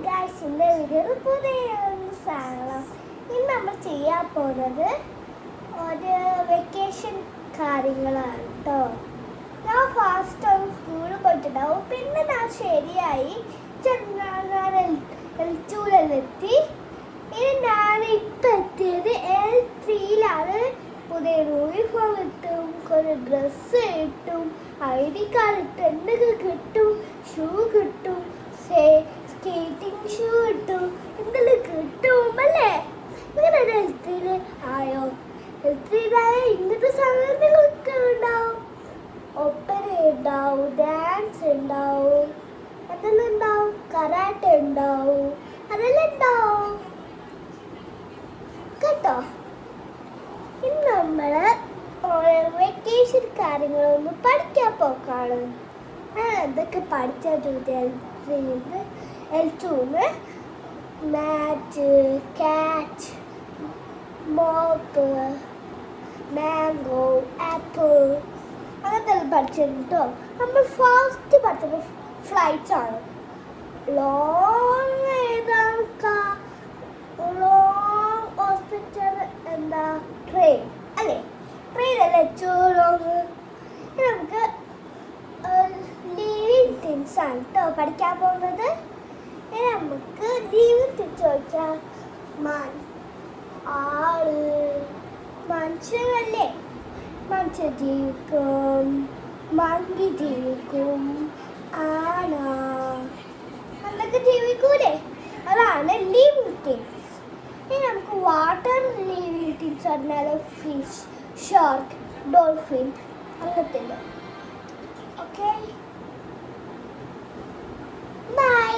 ഗായ്സിൻ്റെ video പുതിയ സാധനം. ഇന്ന് നമ്മൾ ചെയ്യാൻ പോകുന്നത് ഒരു വെക്കേഷൻ കാര്യങ്ങളാണ് കേട്ടോ. ഞാൻ ഫാസ്റ്റ് ടൈം സ്കൂളിൽ പോയിട്ടുണ്ടാവും. പിന്നെ ഞാൻ ശരിയായി L2-ലെത്തി. ഇനി ഞാനിപ്പോൾ എത്തിയത് L3-ലാണ്. പുതിയ യൂണിഫോം കിട്ടും, കുറേ ഡ്രസ്സ് കിട്ടും, ID കാർഡ് കിട്ടും, എന്തൊക്കെ കിട്ടും, ഷൂ കിട്ടും, സ്കേറ്റിംഗ് ഷൂ കിട്ടും, എന്തെല്ലാം കിട്ടും അല്ലേ. ഇങ്ങനെ L3 ആയോ? L3-ലായ ഇങ്ങനത്തെ സാധനങ്ങളൊക്കെ ഉണ്ടാവും. ഒപ്പന ഉണ്ടാവും, ഡാൻസ് ഉണ്ടാവും, അതെല്ലാം ഉണ്ടാവും, കരാട്ടെ ഉണ്ടാവും, അതെല്ലാം ഉണ്ടാവും കേട്ടോ. ഇന്ന് നമ്മൾ വെക്കേഷൻ കാര്യങ്ങളൊന്ന് പഠിക്കാൻ പോക്കാണ്. ഞാൻ എന്തൊക്കെ പഠിച്ചാൽ L2-ന്ന് മാറ്റ്, ക്യാറ്റ്, മോപ്പ്, മാംഗോ, ആപ്പിൾ അങ്ങനത്തെ പഠിച്ചിരുന്നു കേട്ടോ. നമ്മൾ ഫസ്റ്റ് പഠിച്ചത് ഫ്ലൈറ്റ്സ് ആണ്. ലോങ് ഏതാണ് ലോങ് ഹോസ്പിറ്റൽ എന്താ ട്രെയിൻ അല്ലേ? ട്രെയിനല്ലേ ഏറ്റവും ലോങ്. നമുക്ക് ലിവിങ് തിങ്സ് ആണ് കേട്ടോ പഠിക്കാൻ പോകുന്നത്. നമുക്ക് ലിവിങ് തിങ്സ് ചോദിക്കാം. മനുഷ്യരല്ലേ? മനുഷ്യർ ജീവിക്കും, മങ്കി ജീവിക്കും, ആന അതൊക്കെ ജീവിക്കൂലേ? അതാണ് ലിവിങ് തിങ്സ്. ഇനി നമുക്ക് വാട്ടർ ലിവിങ് തിങ്സ് പറഞ്ഞാൽ ഫിഷ്, ഷാർക്ക്, ഡോൾഫിൻ അങ്ങനത്തെ. Okay bye.